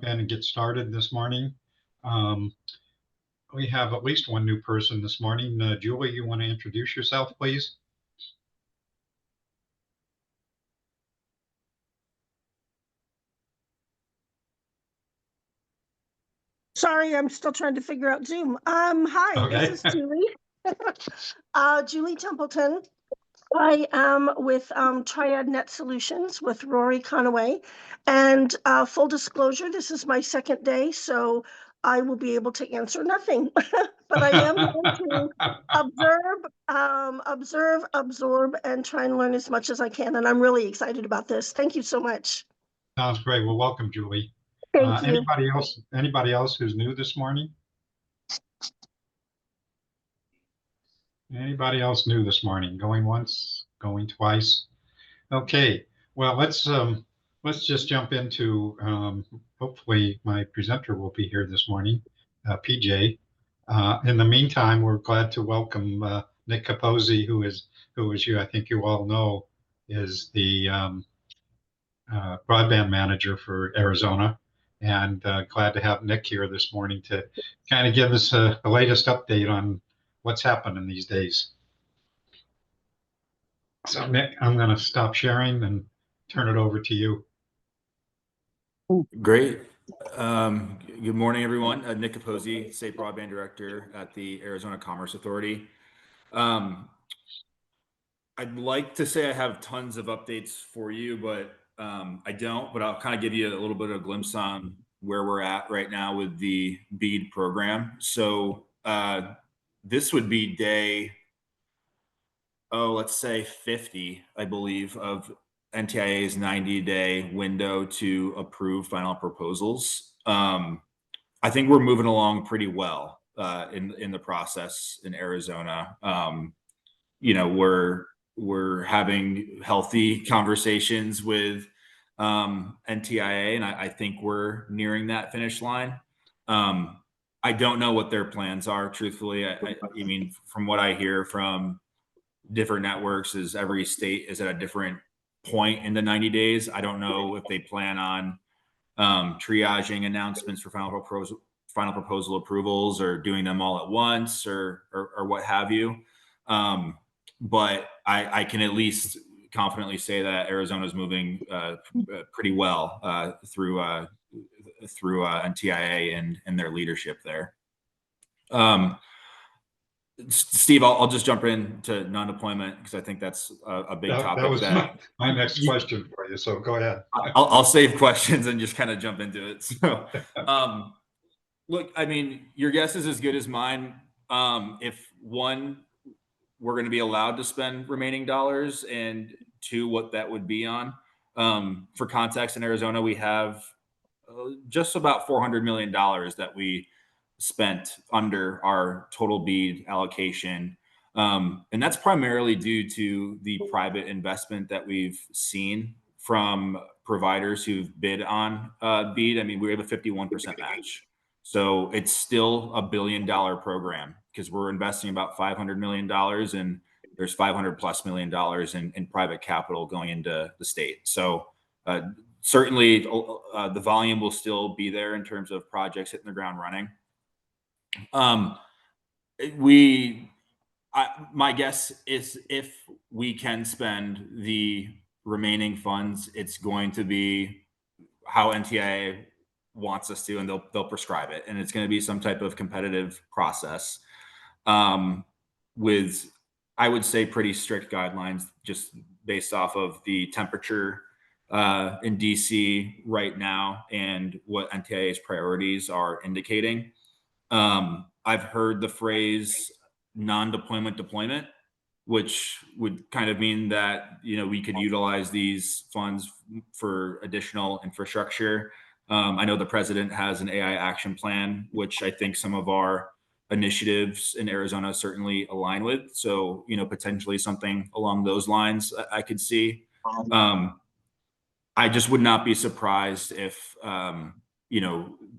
In and get started this morning. Um, we have at least one new person this morning. Julie, you want to introduce yourself, please? Sorry, I'm still trying to figure out Zoom. Hi, Okay. this is Julie. Julie Templeton. I am with Triad Net Solutions with Rory Conaway. And full disclosure, this is my second day, so I will be able to answer nothing. But I am going to absorb, and try and learn as much as I can. And I'm really excited about this. Thank you so much. Sounds great. Well, welcome, Julie. Thank you. Anybody else who's new this morning? Anybody else new this morning? Going once, going twice? Okay. Well, let's just jump into hopefully my presenter will be here this morning, PJ. In the meantime, we're glad to welcome Nick Capozzi, who, as I think you all know, is the broadband manager for Arizona, and glad to have Nick here this morning to kind of give us the latest update on what's happening these days. So, Nick, I'm going to stop sharing and turn it over to you. Great. Good morning, everyone. Nick Capozzi, State Broadband Director at the Arizona Commerce Authority. I'd like to say I have tons of updates for you, but I don't, but I'll kind of give you a little bit of a glimpse on where we're at right now with the BEAD program. So this would be day, let's say 50, I believe, of NTIA's 90-day window to approve final proposals. I think we're moving along pretty well in the process in Arizona. We're having healthy conversations with NTIA, and I think we're nearing that finish line. I don't know what their plans are, truthfully. I mean, from what I hear from different networks, is every state is at a different point in the 90 days. I don't know if they plan on triaging announcements for final proposal approvals or doing them all at once or what have you. But I can at least confidently say that Arizona is moving pretty well through NTIA and their leadership there. Steve, I'll just jump into non-deployment because I think that's a big topic. That was my next question for you. So go ahead. I'll save questions and just kind of jump into it. So, look, I mean, your guess is as good as mine. If one, we're going to be allowed to spend remaining dollars, and two, what that would be on. For context, in Arizona, we have just about $400 million that we spent under our total BEAD allocation. And that's primarily due to the private investment that we've seen from providers who've bid on BEAD. I mean, we have a 51% match. So it's still $1 billion program because we're investing about $500 million, and there's $500+ million in private capital going into the state. So certainly the volume will still be there in terms of projects hitting the ground running. My guess is if we can spend the remaining funds, it's going to be how NTIA wants us to, and they'll prescribe it, and it's going to be some type of competitive process with, I would say, pretty strict guidelines just based off of the temperature in DC right now and what NTIA's priorities are indicating. I've heard the phrase non-deployment deployment, which would kind of mean that, we could utilize these funds for additional infrastructure. I know the president has an AI action plan, which I think some of our initiatives in Arizona certainly align with. So, potentially something along those lines I could see. I just would not be surprised if,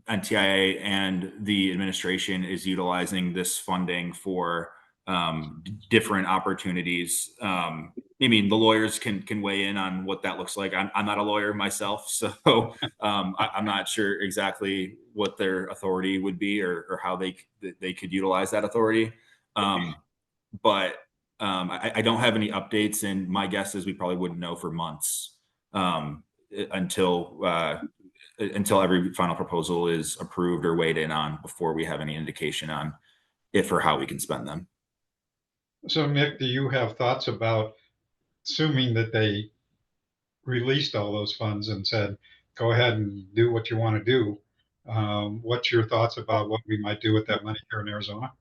NTIA and the administration is utilizing this funding for different opportunities. I mean, the lawyers can weigh in on what that looks like. I'm not a lawyer myself, so I'm not sure exactly what their authority would be or how they could utilize that authority. But I don't have any updates, and my guess is we probably wouldn't know for months until every final proposal is approved or weighed in on before we have any indication on if or how we can spend them. So Nick, do you have thoughts about, assuming that they released all those funds and said, go ahead and do what you want to do? What's your thoughts about what we might do with that money here in Arizona?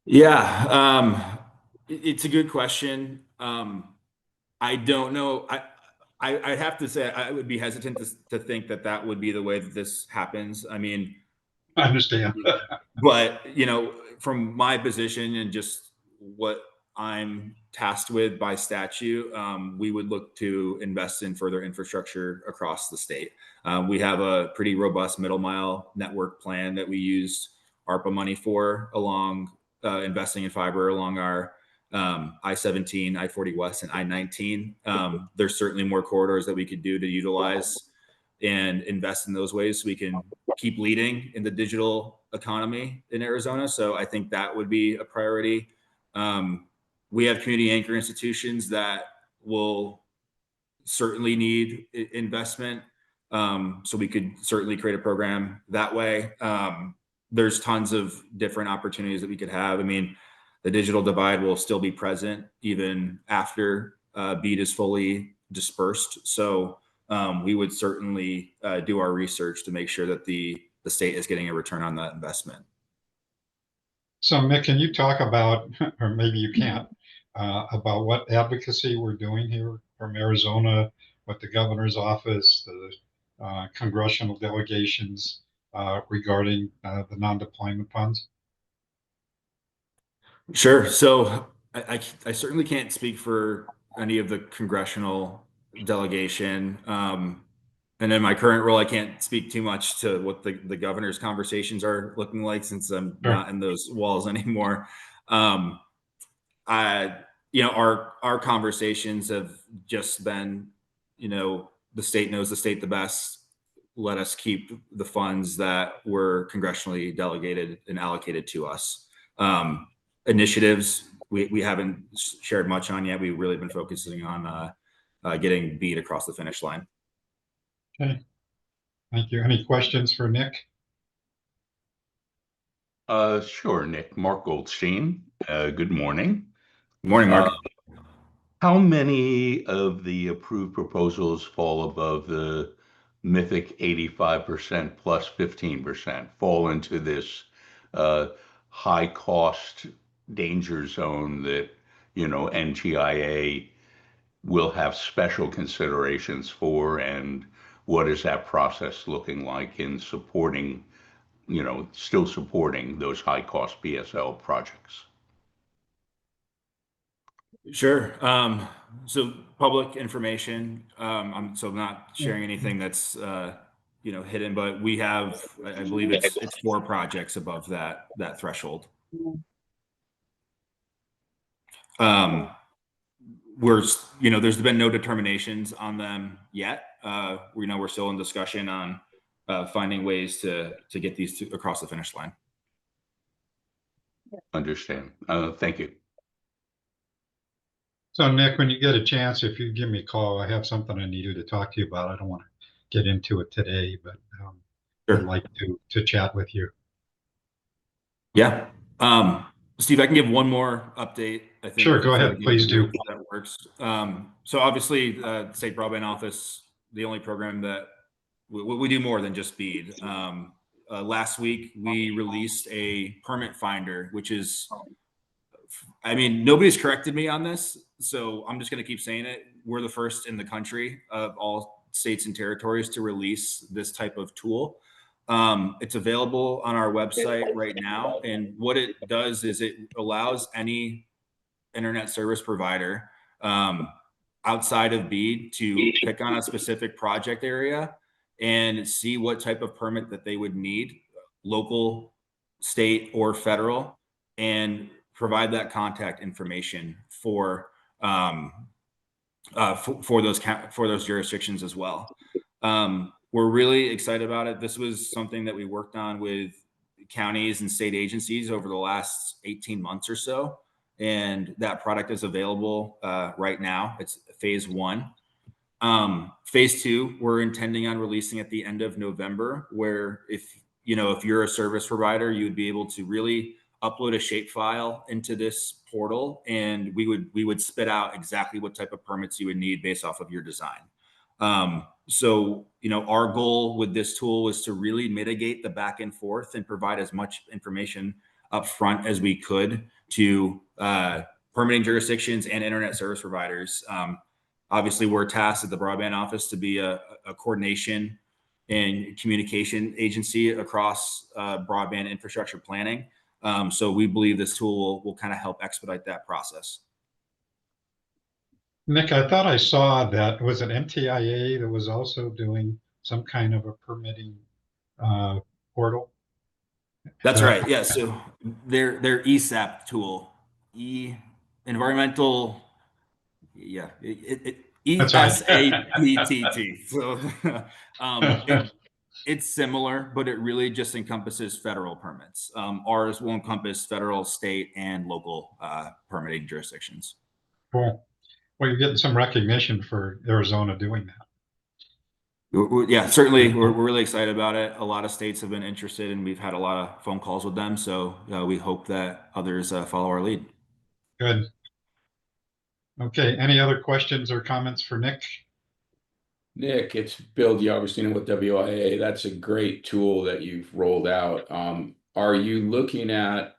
Yeah, it's a good question. I don't know. I have to say I would be hesitant to think that would be the way that this happens. I mean, I understand. but from my position and just what I'm tasked with by statute, we would look to invest in further infrastructure across the state. We have a pretty robust middle mile network plan that we used ARPA money for, along investing in fiber along our I-17, I-40 West, and I-19. There's certainly more corridors that we could do to utilize and invest in those ways so we can keep leading in the digital economy in Arizona. So I think that would be a priority. We have community anchor institutions that will certainly need investment. So we could certainly create a program that way. There's tons of different opportunities that we could have. I mean, the digital divide will still be present even after BEAD is fully dispersed. So we would certainly do our research to make sure that the state is getting a return on that investment. So Mick, can you talk about, or maybe you can't, about what advocacy we're doing here from Arizona, what the governor's office, the congressional delegations regarding the non-deployment funds? Sure. So I certainly can't speak for any of the congressional delegation. And in my current role, I can't speak too much to what the governor's conversations are looking like, since I'm not in those walls anymore. Our conversations have just been, the state knows the state the best. Let us keep the funds that were congressionally delegated and allocated to us. Initiatives we haven't shared much on yet. We've really been focusing on getting BEAD across the finish line. Okay, thank you. Any questions for Nick? Sure, Nick. Mark Goldstein. Good morning. Good morning, Mark. How many of the approved proposals fall above the mythic 85% plus 15%, fall into this high cost danger zone that, NTIA will have special considerations for, and what is that process looking like in supporting, still supporting those high cost BSL projects? Sure. So public information. I'm not sharing anything that's hidden, but we have, I believe it's 4 projects above that threshold. There's been no determinations on them yet. We're still in discussion on finding ways to get these across the finish line. Understand. Thank you. So Nick, when you get a chance, if you give me a call, I have something I needed to talk to you about. I don't want to get into it today, but Sure. I'd like to chat with you. Yeah. Steve, I can give one more update. I think. Sure, go ahead, please do. That works. So obviously, State Broadband Office, the only program that we do more than just BEAD. Last week, we released a permit finder, which is, nobody's corrected me on this, so I'm just going to keep saying it. We're the first in the country of all states and territories to release this type of tool. It's available on our website right now. And what it does is it allows any internet service provider outside of BEAD to pick on a specific project area and see what type of permit that they would need, local, state, or federal, and provide that contact information for those jurisdictions as well. We're really excited about it. This was something that we worked on with counties and state agencies over the last 18 months or so. And that product is available right now. It's phase 1. Phase 2, we're intending on releasing at the end of November, where if you're a service provider, you would be able to really upload a shapefile into this portal, and we would spit out exactly what type of permits you would need based off of your design. So, our goal with this tool was to really mitigate the back and forth and provide as much information up front as we could to permitting jurisdictions and internet service providers. Obviously, we're tasked at the broadband office to be a coordination and communication agency across broadband infrastructure planning. So we believe this tool will kind of help expedite that process. Nick, I thought I saw that, was it MTIA that was also doing some kind of a permitting portal? That's right. Yeah. So their ESAP tool, environmental. Yeah. That's right. ESAPTT. So it's similar, but it really just encompasses federal permits. Ours will encompass federal, state, and local permitting jurisdictions. Cool. Well, you're getting some recognition for Arizona doing that. Yeah, certainly. We're really excited about it. A lot of states have been interested, and we've had a lot of phone calls with them. So we hope that others follow our lead. Good. Okay. Any other questions or comments for Nick? Nick, it's Bill D'Agostino with WIA. That's a great tool that you've rolled out. Are you looking at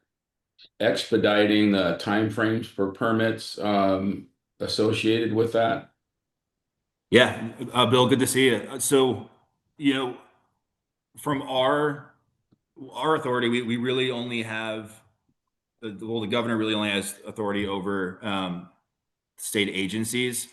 expediting the timeframes for permits associated with that? Yeah, Bill, good to see you. So, from our authority, we really only have, the governor really only has authority over state agencies.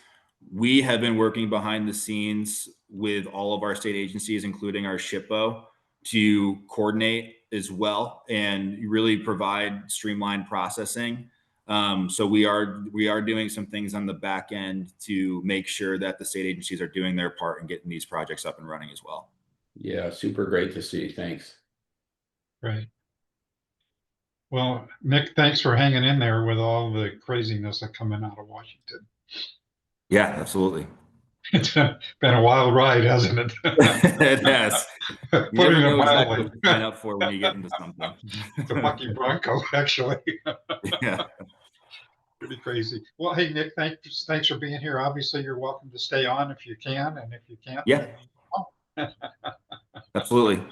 We have been working behind the scenes with all of our state agencies, including our SHPO, to coordinate as well and really provide streamlined processing. So we are doing some things on the back end to make sure that the state agencies are doing their part in getting these projects up and running as well. Yeah, super great to see. Thanks. Right. Well, Nick, thanks for hanging in there with all the craziness that's coming out of Washington. Yeah, absolutely. It's been a wild ride, hasn't it? It has. You never Putting it know exactly mildly. what to sign up for when you get into something. It's a bucky bronco, actually. Yeah. Pretty crazy. Well, hey, Nick, thanks for being here. Obviously, you're welcome to stay on if you can, and if you can't, Yeah. Absolutely.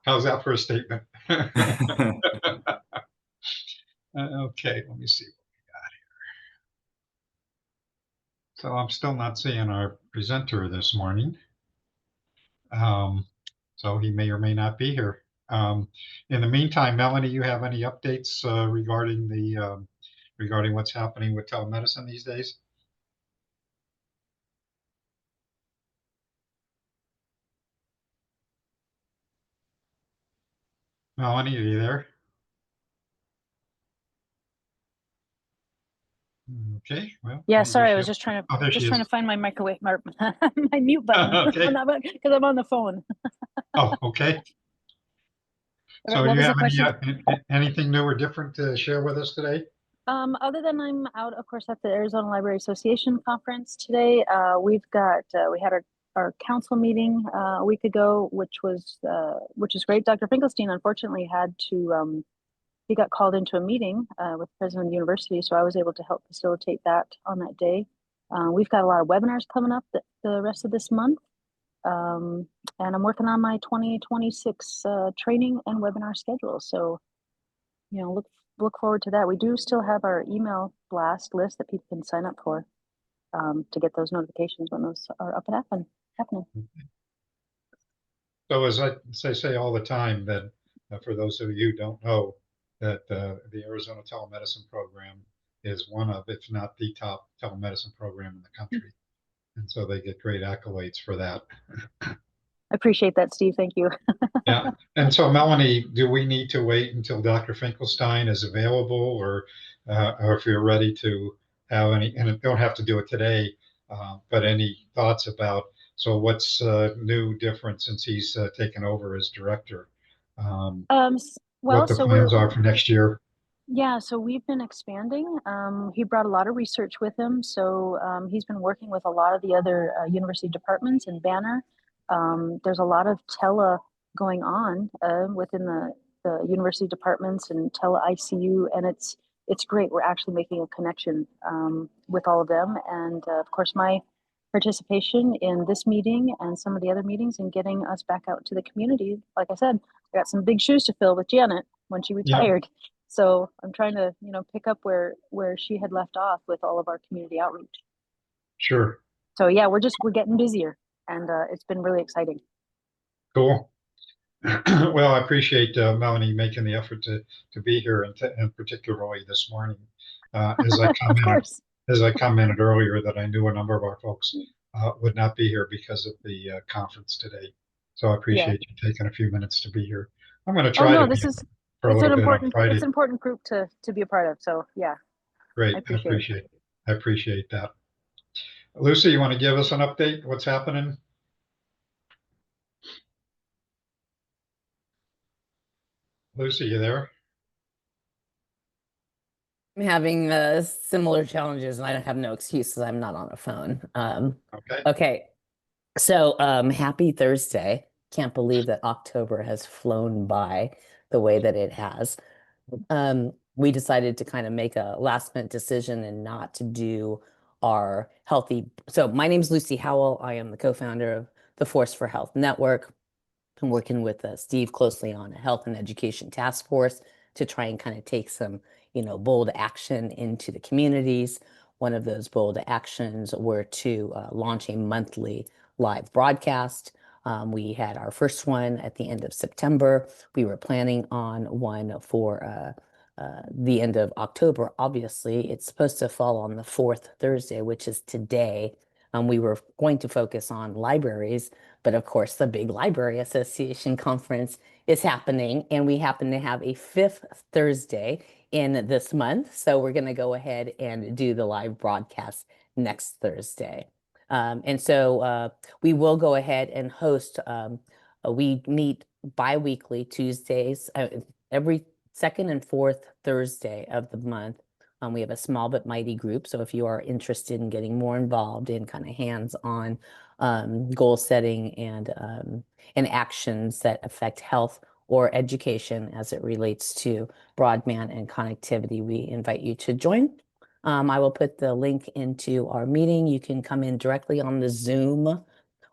How's that for a statement? Okay, let me see what we got here. So I'm still not seeing our presenter this morning. So he may or may not be here. In the meantime, Melanie, you have any updates regarding what's happening with telemedicine these days? Melanie, are you there? Okay, well. Yeah, maybe sorry, I was she'll- just trying to Oh, there she is. find my microwave, my mute button, Okay. because I'm on the phone. Oh, okay. All So right, what do you was the have question? anything new or different to share with us today? Other than I'm out, of course, at the Arizona Library Association conference today. We had our council meeting a week ago, which is great. Dr. Finkelstein unfortunately had to he got called into a meeting with the president of the university, so I was able to help facilitate that on that day. We've got a lot of webinars coming up the rest of this month. And I'm working on my 2026 training and webinar schedule. So, look forward to that. We do still have our email blast list that people can sign up for to get those notifications when those are up and happening. So as I say all the time, that for those of you who don't know, that the Arizona telemedicine program is one of, if not the top telemedicine program in the country. And so they get great accolades for that. appreciate that, Steve. Thank you. Yeah. And so Melanie, do we need to wait until Dr. Finkelstein is available or if you're ready to have any, and you don't have to do it today, but any thoughts about, so what's new, different since he's taken over as director? Well, What the so plans are for next year? yeah, so we've been expanding. He brought a lot of research with him. So he's been working with a lot of the other university departments in Banner. There's a lot of tele going on within the university departments and tele ICU, and it's great. We're actually making a connection with all of them, and of course, my participation in this meeting and some of the other meetings and getting us back out to the community. Like I said, I got some big shoes to fill with Janet when she Yeah. retired. So I'm trying to, pick up where she had left off with all of our community outreach. Sure. So yeah, we're getting busier, and it's been really exciting. Cool. Well, I appreciate Melanie making the effort to be here and particularly this morning. As I Of commented, course. as I commented earlier, that I knew a number of our folks would not be here because of the conference today. So I appreciate you taking a few minutes to be here. I'm going to try to be for a it's an little bit on important Friday. it's an important group to be a part of. So yeah. Great. I I appreciate it. appreciate that. Lucy, you want to give us an update? What's happening? Lucy, you there? I'm having similar challenges, and I don't have no excuses. I'm not on a phone. Okay. Okay. So happy Thursday. Can't believe that October has flown by the way that it has. We decided to kind of make a last minute decision and not to do our healthy. So my name is Lucy Howell. I am the co-founder of the Force for Health Network. I'm working with Steve closely on a health and education task force to try and kind of take some, bold action into the communities. One of those bold actions were to launch a monthly live broadcast. We had our first one at the end of September. We were planning on one for the end of October. Obviously, it's supposed to fall on the fourth Thursday, which is today. We were going to focus on libraries, but of course, the big Library Association conference is happening, and we happen to have a fifth Thursday in this month. So we're going to go ahead and do the live broadcast next Thursday. And so we will go ahead and host, we meet bi-weekly Tuesdays, every second and fourth Thursday of the month. We have a small but mighty group. So if you are interested in getting more involved in kind of hands-on goal setting and actions that affect health or education as it relates to broadband and connectivity, we invite you to join. I will put the link into our meeting. You can come in directly on the Zoom,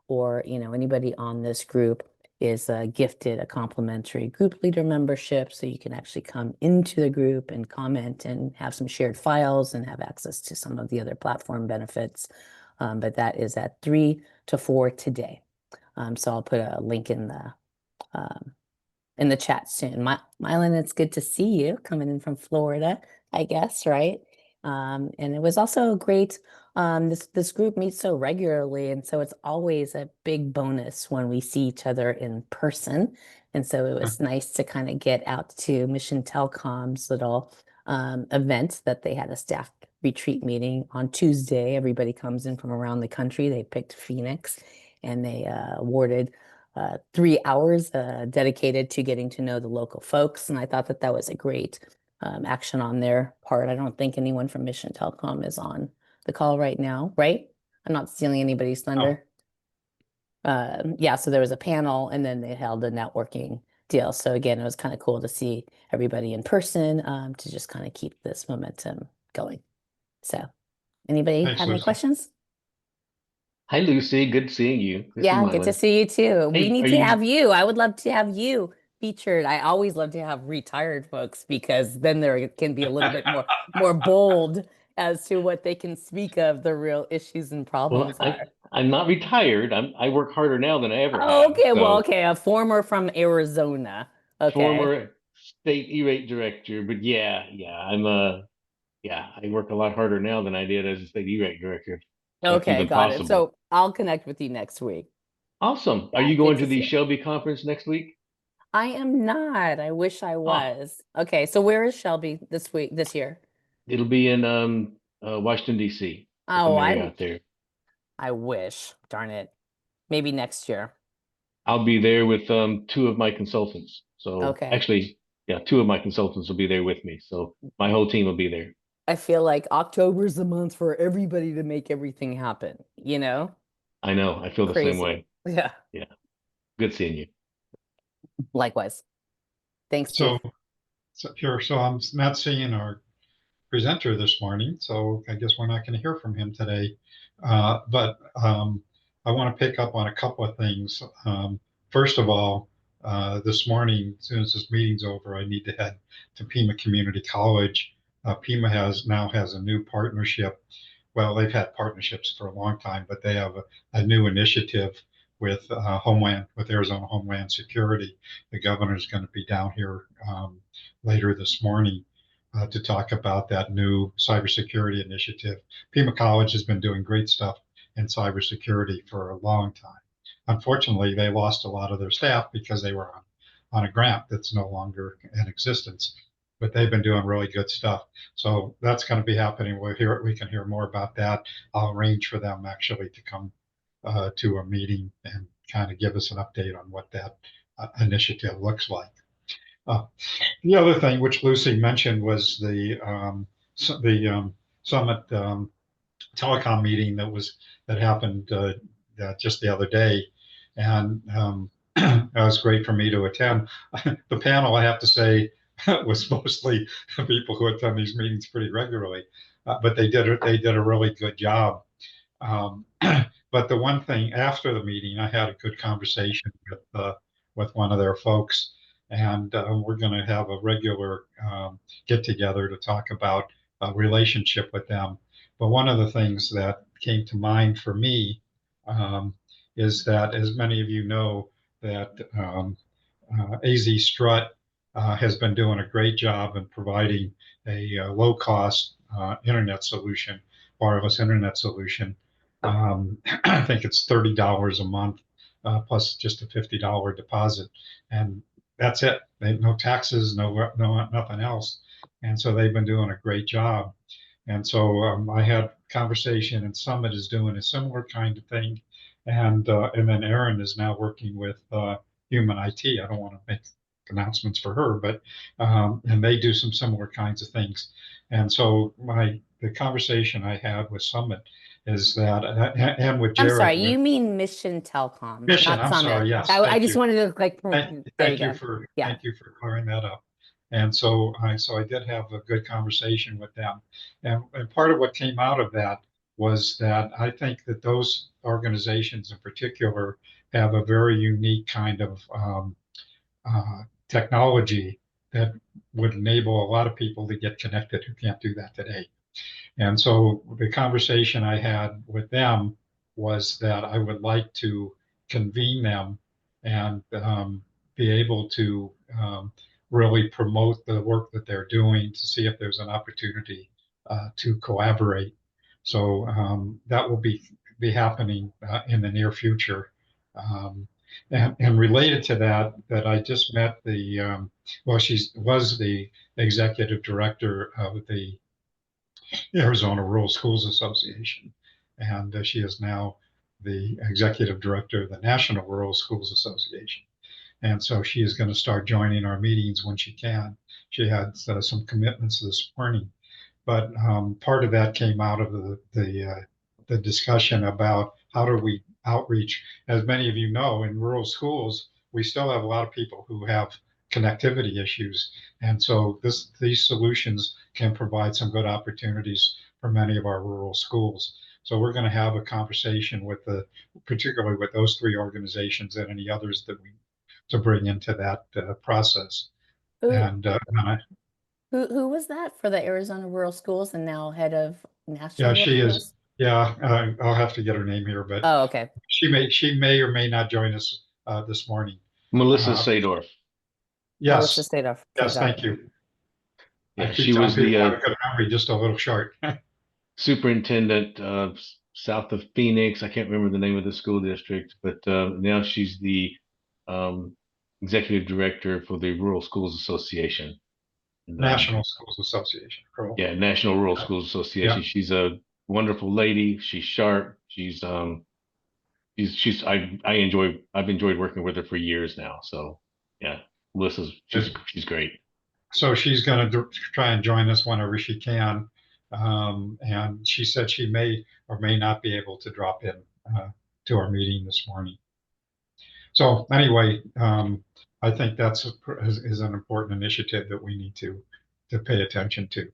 or anybody on this group is gifted a complimentary group leader membership, so you can actually come into the group and comment and have some shared files and have access to some of the other platform benefits. But that is at 3 to 4 today. So I'll put a link in the chat soon. Mylan, it's good to see you coming in from Florida, I guess, right? And it was also great. This group meets so regularly, and so it's always a big bonus when we see each other in person. And so it was nice to kind of get out to Mission Telecom's little event that they had a staff retreat meeting on Tuesday. Everybody comes in from around the country. They picked Phoenix, and they awarded 3 hours dedicated to getting to know the local folks. And I thought that was a great action on their part. I don't think anyone from Mission Telecom is on the call right now, right? I'm not stealing anybody's thunder. Yeah, so there was a panel, and then they held a networking deal. So again, it was kind of cool to see everybody in person to just kind of keep this momentum going. So anybody Thanks, have any Lucy. questions? Hi, Lucy. Good seeing you. This is Yeah, good to Mylan. see you too. We Hey, need are to you? have you. I would love to have you featured. I always love to have retired folks because then there can be a little bit more bold as to what they can speak of the real issues and problems Well, are. I'm not retired. I work harder now than I ever Oh, have. okay, well, So okay, a former from Arizona. Okay. former state E-rate director, but yeah, I work a lot harder now than I did as a state E-rate director. That's Okay, even got it. possible. So I'll connect with you next week. Awesome. Are Yeah, you good going to to the see you. Shelby conference next week? I am not. I wish I Oh, was. Okay, so where is Shelby this year? it'll be in Washington, D.C. at the Oh, Marriott there. I wish. Darn it. Maybe next year. I'll be there with two of my consultants. So Okay. actually, yeah, two of my consultants will be there with me. So my whole team will be there. I feel like October is the month for everybody to make everything happen, you know? I know. I feel the same Crazy. way. Yeah. Yeah. Good seeing you. Likewise. Thanks, So, Chief. so I'm not seeing our presenter this morning, so I guess we're not going to hear from him today. But I want to pick up on a couple of things. First of all, this morning, as soon as this meeting's over, I need to head to Pima Community College. Pima now has a new partnership. Well, they've had partnerships for a long time, but they have a new initiative with with Arizona Homeland Security. The governor's going to be down here later this morning to talk about that new cybersecurity initiative. Pima College has been doing great stuff in cybersecurity for a long time. Unfortunately, they lost a lot of their staff because they were on a grant that's no longer in existence. But they've been doing really good stuff. So that's going to be happening. We can hear more about that. I'll arrange for them actually to come to a meeting and kind of give us an update on what that initiative looks like. The other thing which Lucy mentioned was the summit telecom meeting that happened just the other day, and that was great for me to attend. The panel, I have to say, was mostly people who attend these meetings pretty regularly, but they did a really good job. Um, but the one thing after the meeting, I had a good conversation with one of their folks, and we're going to have a regular get together to talk about a relationship with them. But one of the things that came to mind for me is that, as many of you know, that AZ Strut has been doing a great job in providing a low-cost internet solution, wireless internet solution. I think it's $30 a month plus just a $50 deposit, and that's it. No taxes, no nothing else, and so they've been doing a great job. And so I had conversation, and Summit is doing a similar kind of thing, and then Erin is now working with Human IT. I don't want to make announcements for her, but and they do some similar kinds of things. And so the conversation I had with Summit is that, and with I'm Jared, sorry, you mean Mission Telecom, Mission. not I'm Summit. sorry. Yes, I thank just you. wanted to there you Thank you go. for Yeah. thank you for clearing that up. And so I did have a good conversation with them, and part of what came out of that was that I think that those organizations in particular have a very unique kind of technology that would enable a lot of people to get connected who can't do that today. And so the conversation I had with them was that I would like to convene them and be able to really promote the work that they're doing to see if there's an opportunity to collaborate. So that will be happening in the near future. And related to that, that I just met well, she was the executive director of the Arizona Rural Schools Association, and she is now the executive director of the National Rural Schools Association. And so she is going to start joining our meetings when she can. She had some commitments this morning, but part of that came out of the discussion about how do we outreach. As many of you know, in rural schools, we still have a lot of people who have connectivity issues, and so these solutions can provide some good opportunities for many of our rural schools. So we're going to have a conversation particularly with those three organizations and any others that we to bring into that process. Who, And who was that for the Arizona Rural Schools and now head of yeah, National Rural she is. Schools? Yeah, I'll have to get her name here, but Oh, okay. she may or may not join us this morning. Melissa Uh, Sadorf. Melissa yes, Stadolph. yes, thank you. I Yeah, keep she telling was people I the have a good memory, just a little short. superintendent south of Phoenix. I can't remember the name of the school district, but now she's the um, executive director for the Rural Schools Association. And, National Schools Association. Cool. yeah, National Rural Schools Association. Yeah. She's a wonderful lady. She's sharp. I've enjoyed working with her for years now. So yeah, she's great. So she's going to try and join us whenever she can. And she said she may or may not be able to drop in to our meeting this morning. So anyway, I think that's is an important initiative that we need to pay attention to.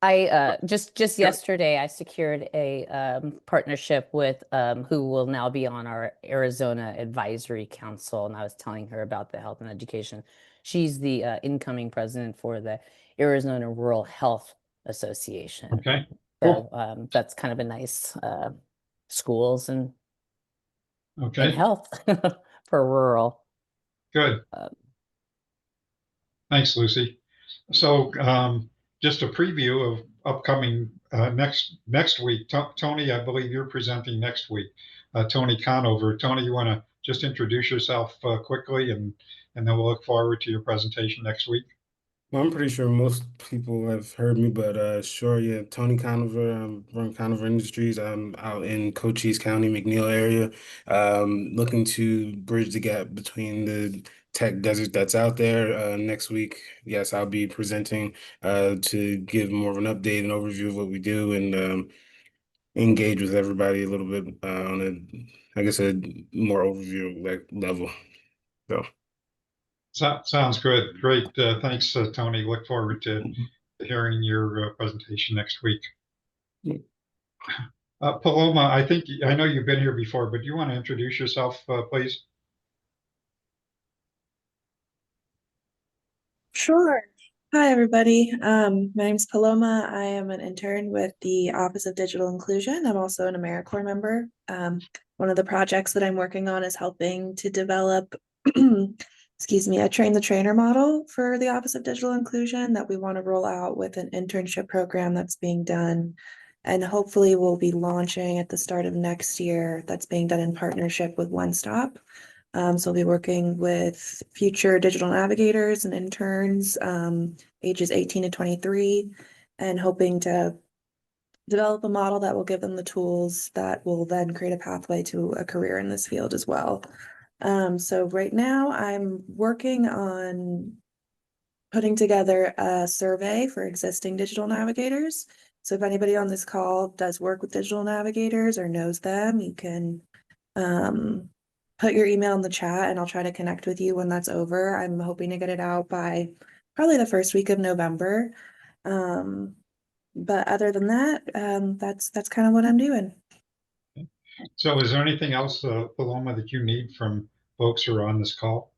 I just yesterday I secured a partnership with who will now be on our Arizona Advisory Council, and I was telling her about the health and education. She's the incoming president for the Arizona Rural Health Association. Okay. So Cool. that's kind of a nice schools and Okay. health for rural. Good. Thanks, Lucy. So just a preview of upcoming next week. Tony, I believe you're presenting next week. Tony Conover. Tony, you want to just introduce yourself quickly, and then we'll look forward to your presentation next week. Well, I'm pretty sure most people have heard me, but sure, yeah. Tony Conover, I'm from Conover Industries. I'm out in Cochise County, McNeil area, looking to bridge the gap between the tech desert that's out there. Next week, yes, I'll be presenting to give more of an update and overview of what we do and engage with everybody a little bit on I guess, a more overview level. So. Sounds good. Great. Thanks, Tony. Look forward to hearing your presentation next week. Paloma, I know you've been here before, but do you want to introduce yourself, please? Sure. Hi, everybody. My name's Paloma. I am an intern with the Office of Digital Inclusion. I'm also an AmeriCorps member. One of the projects that I'm working on is helping to develop, excuse me, a train the trainer model for the Office of Digital Inclusion that we want to roll out with an internship program that's being done. And hopefully we'll be launching at the start of next year. That's being done in partnership with One Stop. So I'll be working with future digital navigators and interns, ages 18 to 23, and hoping to develop a model that will give them the tools that will then create a pathway to a career in this field as well. So right now I'm working on putting together a survey for existing digital navigators. So if anybody on this call does work with digital navigators or knows them, you can put your email in the chat and I'll try to connect with you when that's over. I'm hoping to get it out by probably the first week of November. But other than that, that's kind of what I'm doing. So is there anything else, Paloma, that you need from folks who are on this call?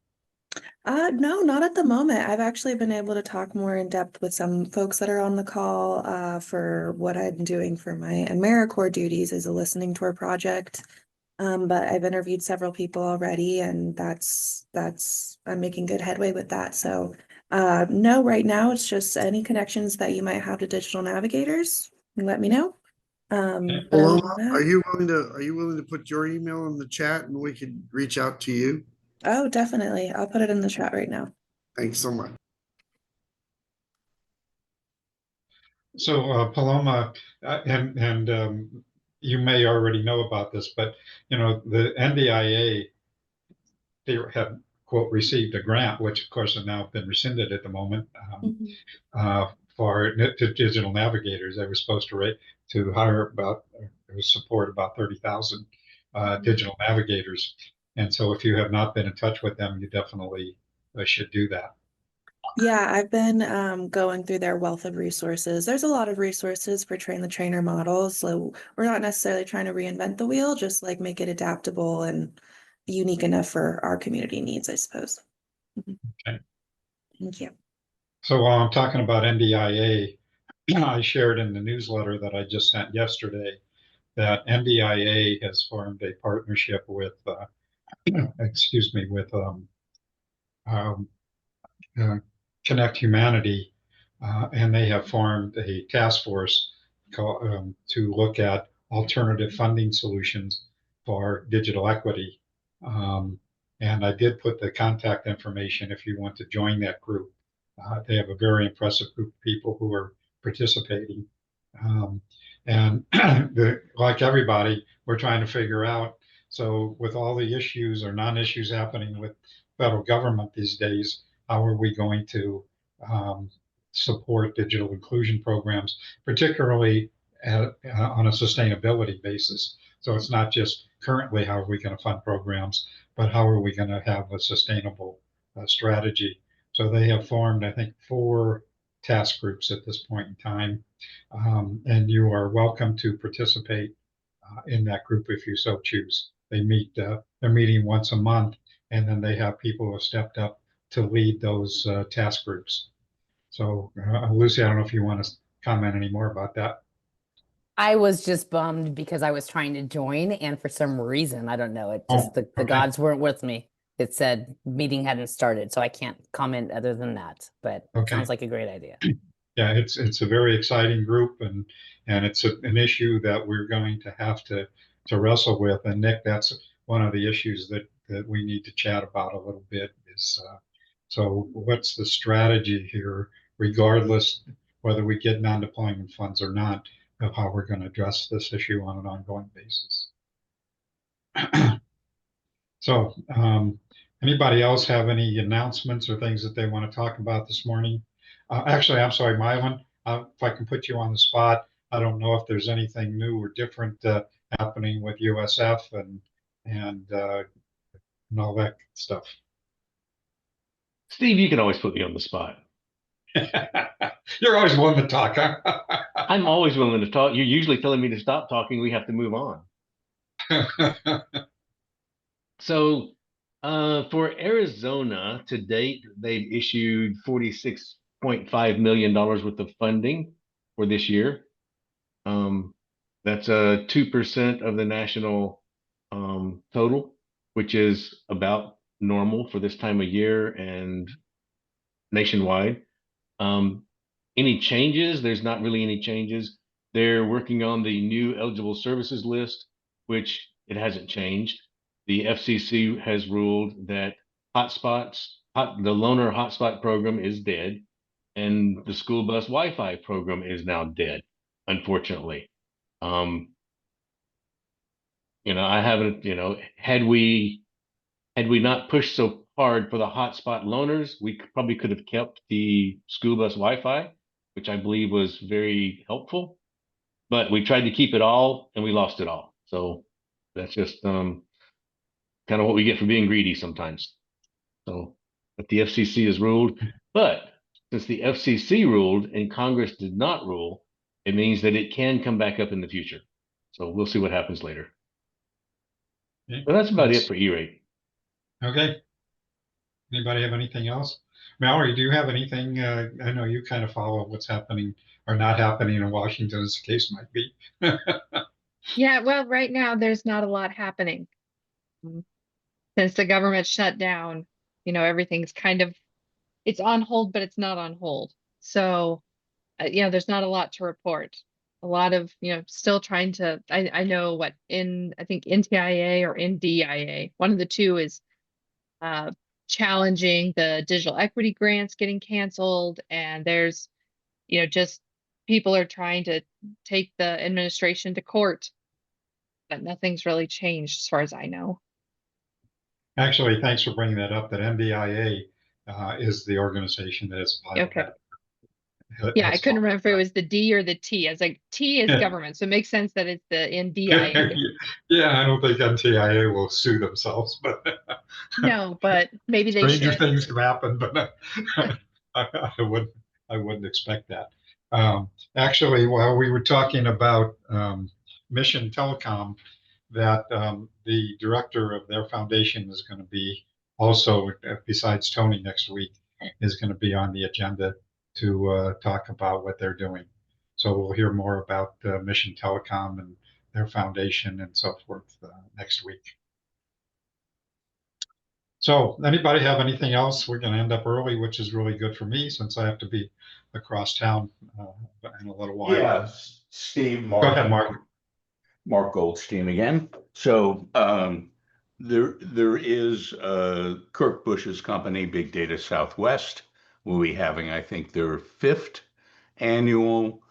No, not at the moment. I've actually been able to talk more in depth with some folks that are on the call for what I'm doing for my AmeriCorps duties as a listening tour project. But I've interviewed several people already, and I'm making good headway with that. So no, right now it's just any connections that you might have to digital navigators, let me know. Paloma, are you willing to put your email in the chat and we could reach out to you? Oh, definitely. I'll put it in the chat right now. Thanks so much. So Paloma, and you may already know about this, but the NDIA, they have, quote, received a grant, which of course have now been rescinded at the moment, for digital navigators. They were supposed to hire support about 30,000 digital navigators. And so if you have not been in touch with them, you definitely should do that. Yeah, I've been going through their wealth of resources. There's a lot of resources for train the trainer models. So we're not necessarily trying to reinvent the wheel, just like make it adaptable and unique enough for our community needs, I suppose. Okay. Thank you. So while I'm talking about NDIA, I shared in the newsletter that I just sent yesterday that NDIA has formed a partnership with, excuse me, with Connect Humanity, and they have formed a task force to look at alternative funding solutions for digital equity. And I did put the contact information if you want to join that group. They have a very impressive group of people who are participating. And like everybody, we're trying to figure out. So with all the issues or non-issues happening with federal government these days, how are we going to support digital inclusion programs, particularly on a sustainability basis? So it's not just currently how are we going to fund programs, but how are we going to have a sustainable strategy? So they have formed, I think, 4 task groups at this point in time. And you are welcome to participate in that group if you so choose. They're meeting once a month, and then they have people who have stepped up to lead those task groups. So Lucy, I don't know if you want to comment any more about that. I was just bummed because I was trying to join, and for some reason, I don't know, it just the okay. gods weren't with me. It said meeting hadn't started, so I can't comment other than that. But it Okay. sounds like a great idea. Yeah, it's a very exciting group, and it's an issue that we're going to have to wrestle with. And Nick, that's one of the issues that we need to chat about a little bit is so what's the strategy here, regardless whether we get non-deployment funds or not, of how we're going to address this issue on an ongoing basis. So, anybody else have any announcements or things that they want to talk about this morning? Actually, I'm sorry, Mylan, if I can put you on the spot, I don't know if there's anything new or different happening with USF and all that stuff. Steve, you can always put me on the spot. You're always willing to talk, huh? I'm always willing to talk. You're usually telling me to stop talking. We have to move on. So for Arizona, to date, they've issued $46.5 million worth of funding for this year. That's 2% of the national total, which is about normal for this time of year and nationwide. Any changes? There's not really any changes. They're working on the new eligible services list, which it hasn't changed. The FCC has ruled that the loaner hotspot program is dead, and the school bus Wi-Fi program is now dead, unfortunately. I haven't, had we not pushed so hard for the hotspot loaners, we probably could have kept the school bus Wi-Fi, which I believe was very helpful. But we tried to keep it all and we lost it all. So that's just kind of what we get for being greedy sometimes. So, but the FCC has ruled. But since the FCC ruled and Congress did not rule, it means that it can come back up in the future. So we'll see what happens later. But that's about it for E-rate. Okay. Anybody have anything else? Mallory, do you have anything? I know you kind of follow what's happening or not happening in Washington, as the case might be. Yeah, well, right now there's not a lot happening. Since the government shut down, everything's it's on hold, but it's not on hold. So, there's not a lot to report. A lot of, still trying to, I know I think NTIA or NDIA, one of the two is challenging the digital equity grants getting canceled. And there's, just people are trying to take the administration to court, but nothing's really changed as far as I know. Actually, thanks for bringing that up. That NDIA is the organization that is okay. Yeah, I couldn't remember if it was the D or the T. I was like, T is government, so it makes sense that it's the NDIA. Yeah, I don't think NTIA will sue themselves, but no, but maybe they should. Stranger things have happened, but I wouldn't expect that. Actually, while we were talking about Mission Telecom, that the director of their foundation is going to be also, besides Tony next week, is going to be on the agenda to talk about what they're doing. So we'll hear more about Mission Telecom and their foundation and so forth next week. So anybody have anything else? We're going to end up early, which is really good for me since I have to be across town in a little while. Yeah, Steve, Mark. Go ahead, Mark. Mark Goldstein again. So there is Kirk Bush's company, Big Data Southwest, will be having, I think, their 5th annual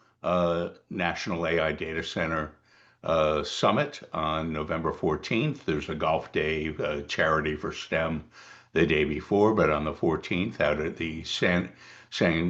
National AI Data Center Summit on November 14th. There's a golf day charity for STEM the day before, but on the 14th out at the San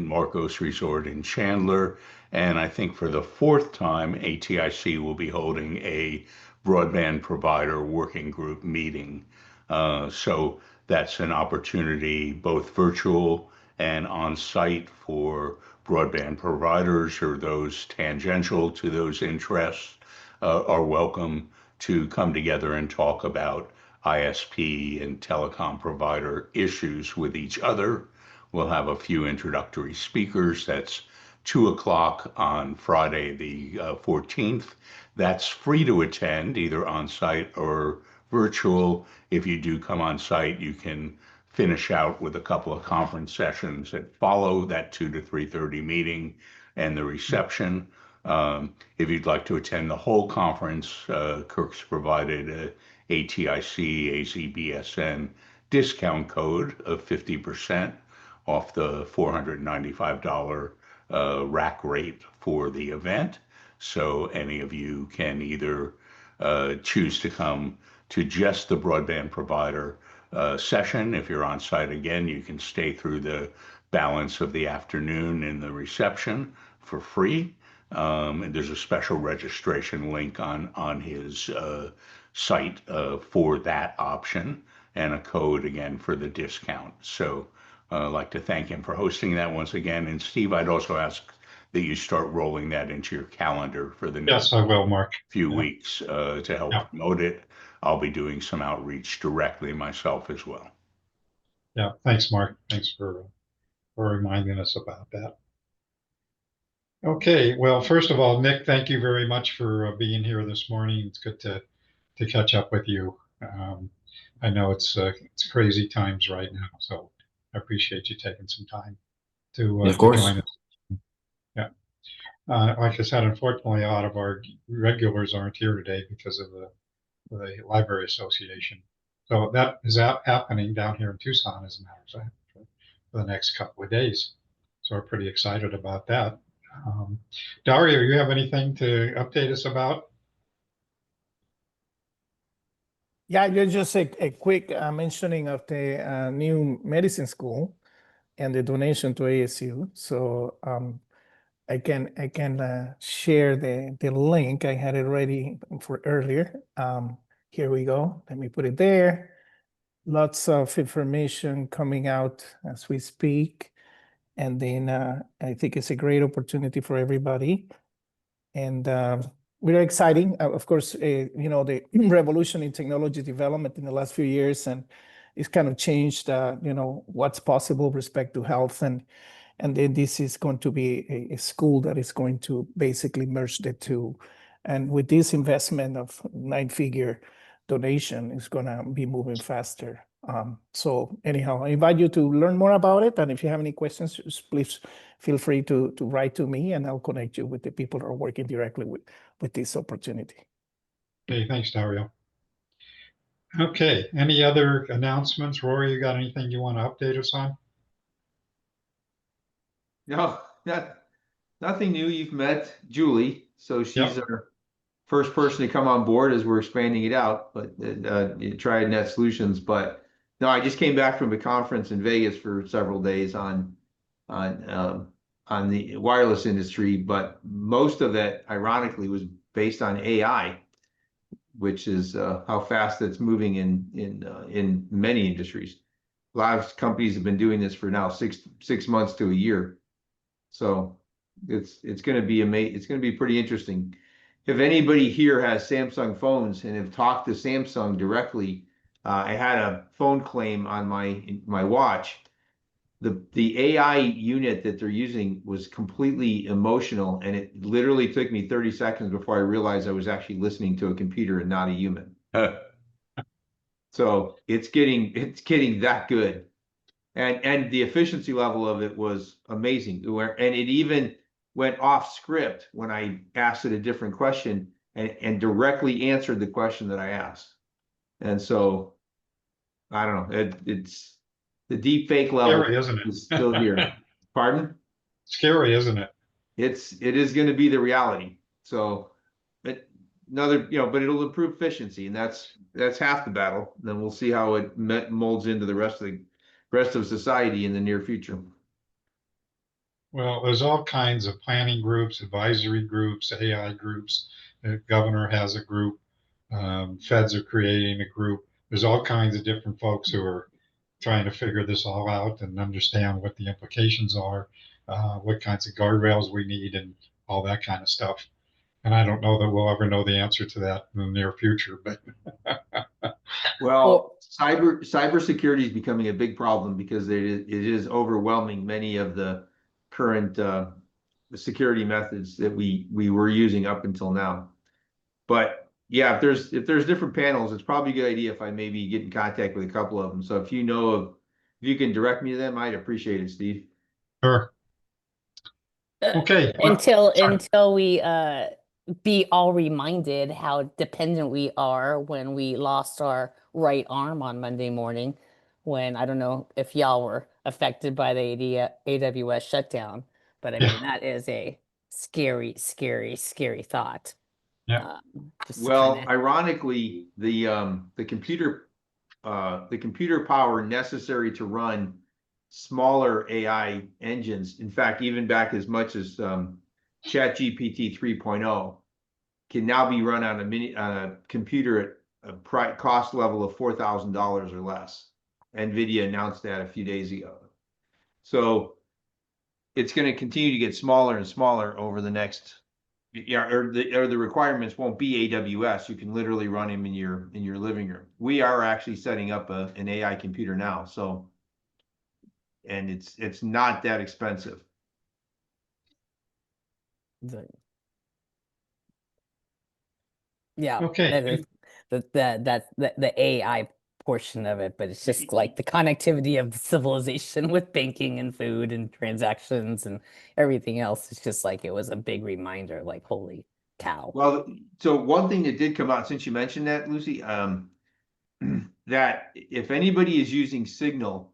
Marcos Resort in Chandler. And I think for the 4th time, ATIC will be holding a broadband provider working group meeting. So that's an opportunity, both virtual and on site, for broadband providers or those tangential to those interests are welcome to come together and talk about ISP and telecom provider issues with each other. We'll have a few introductory speakers. That's 2 o'clock on Friday, the 14th. That's free to attend, either on site or virtual. If you do come on site, you can finish out with a couple of conference sessions that follow that 2 to 3:30 meeting and the reception. If you'd like to attend the whole conference, Kirk's provided a ATIC AZBSN discount code of 50% off the $495 rack rate for the event. So any of you can either choose to come to just the broadband provider session. If you're on site again, you can stay through the balance of the afternoon in the reception for free. And there's a special registration link on his site for that option, and a code again for the discount. So I'd like to thank him for hosting that once again. And Steve, I'd also ask that you start rolling that into your calendar for the next Yes, I will, Mark. few weeks to help Yeah. promote it. I'll be doing some outreach directly myself as well. Yeah, thanks, Mark. Thanks for reminding us about that. Okay, well, first of all, Nick, thank you very much for being here this morning. It's good to catch up with you. I know it's crazy times right now, so I appreciate you taking some time to Of course. join us. Yeah. Like I said, unfortunately, a lot of our regulars aren't here today because of the Library Association. So that is happening down here in Tucson, as a matter of fact, for the next couple of days. So we're pretty excited about that. Dario, you have anything to update us about? Yeah, just a quick mentioning of the new medicine school and the donation to ASU. So I can share the link. I had it ready for earlier. Here we go. Let me put it there. Lots of information coming out as we speak. And then I think it's a great opportunity for everybody. And very exciting. Of course, you know, the revolution in technology development in the last few years, and it's kind of changed, you know, what's possible with respect to health. And then this is going to be a school that is going to basically merge the two. And with this investment of 9-figure donation, it's going to be moving faster. So anyhow, I invite you to learn more about it. And if you have any questions, please feel free to write to me, and I'll connect you with the people who are working directly with this opportunity. Okay, thanks, Dario. Okay, any other announcements? Rory, you got anything you want to update us on? No, nothing new. You've met Julie, so she's our first person to come on board as we're expanding it out. But Triad Net Solutions. But no, I just came back from a conference in Vegas for several days on the wireless industry. But most of it, ironically, was based on AI, which is how fast it's moving in many industries. A lot of companies have been doing this for now 6 months to a year. So it's going to be amazing. It's going to be pretty interesting. If anybody here has Samsung phones and have talked to Samsung directly, I had a phone claim on my watch. The AI unit that they're using was completely emotional, and it literally took me 30 seconds before I realized I was actually listening to a computer and not a human. So it's getting that good. And the efficiency level of it was amazing. And it even went off script when I asked it a different question. and directly answered the question that I asked. And so, I don't know, it's the deep fake level Scary, isn't it? is still here. Pardon? Scary, isn't it? It is going to be the reality. So, but but it'll improve efficiency, and that's half the battle. Then we'll see how it molds into the rest of society in the near future. Well, there's all kinds of planning groups, advisory groups, AI groups. The governor has a group. Feds are creating a group. There's all kinds of different folks who are trying to figure this all out and understand what the implications are, what kinds of guardrails we need, and all that kind of stuff. And I don't know that we'll ever know the answer to that in the near future, but Well, cybersecurity is becoming a big problem because it is overwhelming many of the current security methods that we were using up until now. But yeah, if there's different panels, it's probably a good idea if I maybe get in contact with a couple of them. So if you can direct me to them, I'd appreciate it, Steve. sure. Okay. Until we be all reminded how dependent we are when we lost our right arm on Monday morning, when I don't know if y'all were affected by the AWS shutdown, but I Yeah. mean that is a scary, scary, scary thought. Yeah. Well, ironically, the computer power necessary to run smaller AI engines, in fact, even back as much as ChatGPT 3.0, can now be run on a computer at a cost level of $4,000 or less. NVIDIA announced that a few days ago. So it's going to continue to get smaller and smaller over the next, or the requirements won't be AWS. You can literally run them in your living room. We are actually setting up an AI computer now, so, and it's not that expensive. Yeah. Okay. That's the AI portion of it, but it's just like the connectivity of civilization with banking and food and transactions and everything else. It's just like it was a big reminder, like, holy cow. Well, so one thing that did come out since you mentioned that, Lucy, that if anybody is using Signal,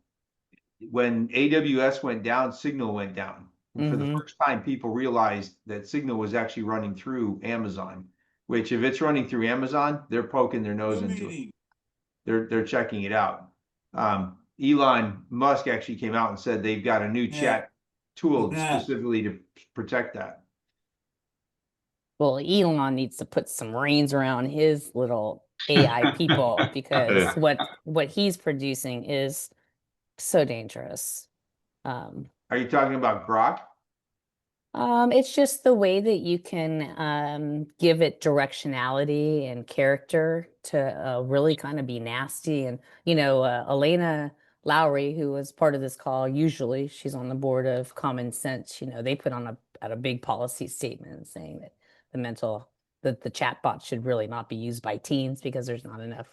when AWS went down, Signal went down. And for the first time, people realized that Signal was actually running through Amazon, which if it's running through Amazon, they're poking their nose into it. They're checking it out. Elon Musk actually came out and said they've got a new chat tool specifically to protect that. Well, Elon needs to put some reins around his little AI people because what he's producing is so dangerous. Are you talking about Grok? It's just the way that you can give it directionality and character to really kind of be nasty. And, Elena Lowry, who was part of this call, usually she's on the board of Common Sense, they put on a big policy statement saying that the chatbot should really not be used by teens because there's not enough,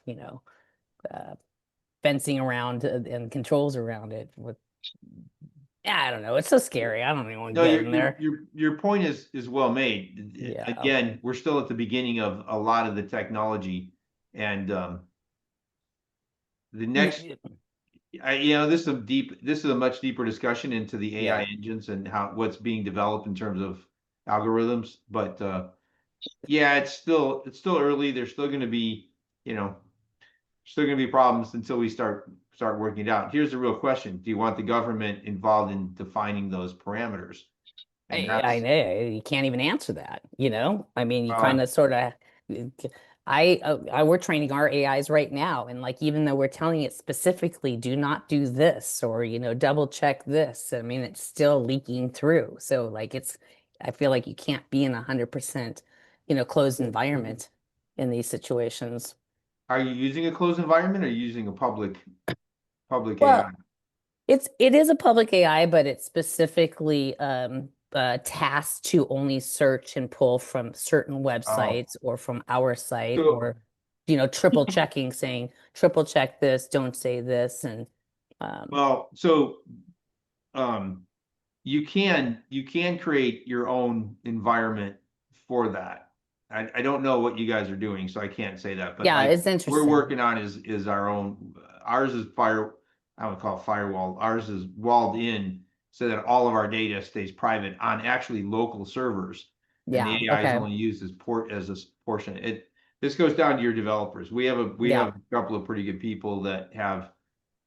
fencing around and controls around it with. Yeah, I don't know. It's so scary. I don't even want to get in there. Your point is well made. Yeah. Again, we're still at the beginning of a lot of the technology, and the next, this is a much deeper discussion into the AI engines and what's being developed in terms of algorithms. But yeah, it's still early. There's still going to be, problems until we start working it out. Here's the real question: do you want the government involved in defining those parameters? I know you can't even answer that. I mean, you kind of sort of. We're training our AIs right now, and like even though we're telling it specifically, do not do this or double check this. I mean, it's still leaking through. So like I feel like you can't be in 100% closed environment in these situations. Are you using a closed environment or are you using a public Well, AI? It is a public AI, but it's specifically tasked to only search and pull from certain websites or from our site, or triple checking, saying triple check this, don't say this, and you can create your own environment for that. I don't know what you guys are doing, so I can't say that. But Yeah, like, it's interesting. we're working on is our own. Ours is I would call it firewall. Ours is walled in so that all of our data stays private on actually local servers, and Yeah, the AI is okay. only used as a portion. This goes down to your developers. We have Yeah. a couple of pretty good people that have,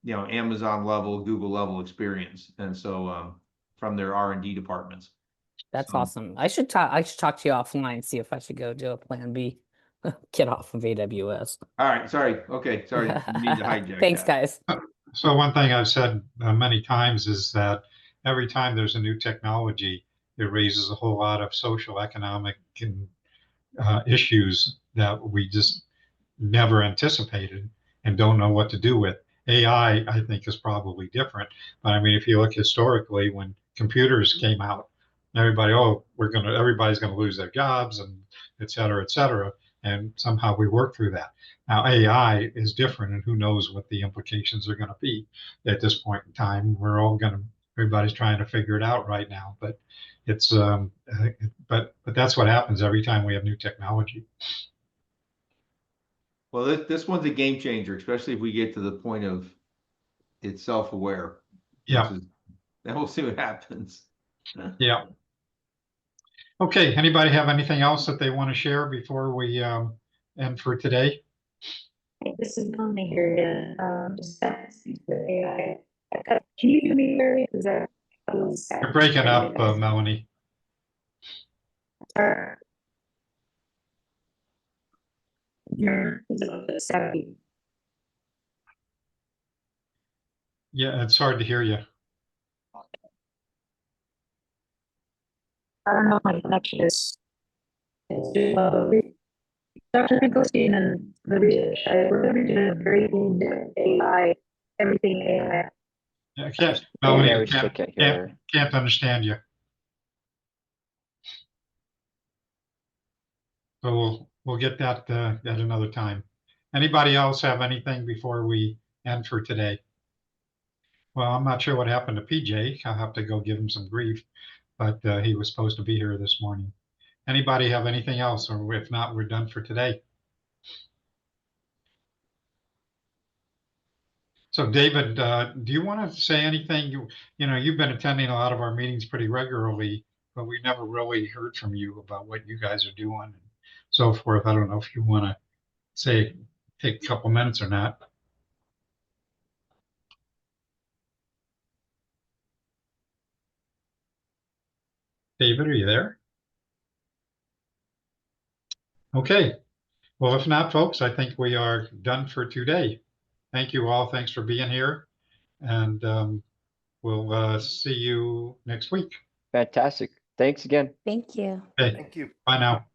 Amazon level, Google level experience, and so from their R&D departments. That's So, awesome. I should talk to you offline, see if I should go do a plan B, get off of AWS. all right, sorry. Okay, sorry. You need to hijack Thanks, that. guys. So one thing I've said many times is that every time there's a new technology, it raises a whole lot of social, economic, and issues that we just never anticipated and don't know what to do with. AI, I think, is probably different. But I mean, if you look historically, when computers came out, everybody's gonna lose their jobs and et cetera, et cetera. And somehow we work through that. Now AI is different, and who knows what the implications are going to be at this point in time. Everybody's trying to figure it out right now. But it's but that's what happens every time we have new technology. Well, this one's a game changer, especially if we get to the point of it's self-aware. Yeah. Then we'll see what happens. Yeah. Okay. Anybody have anything else that they want to share before we end for today? This is Melanie here. Just AI. Can you hear me, Larry? Is that You're breaking up, Melanie. Yeah, it's hard to hear you. I don't know if my connection is Dr. Finkelstein and the research. We're going to be doing a very good AI, everything AI. Yeah, can't, Hey, Melanie, Larry, still can't hear. can't understand you. So we'll get that at another time. Anybody else have anything before we end for today? Well, I'm not sure what happened to PJ. I'll have to go give him some grief, but he was supposed to be here this morning. Anybody have anything else? Or if not, we're done for today. So David, do you want to say anything? You've been attending a lot of our meetings pretty regularly, but we never really heard from you about what you guys are doing and so forth. I don't know if you want to take a couple minutes or not. David, are you there? Okay. Well, if not, folks, I think we are done for today. Thank you all. Thanks for being here. And we'll see you next week. Fantastic. Thanks again. Thank you. Okay. Thank you. Bye now.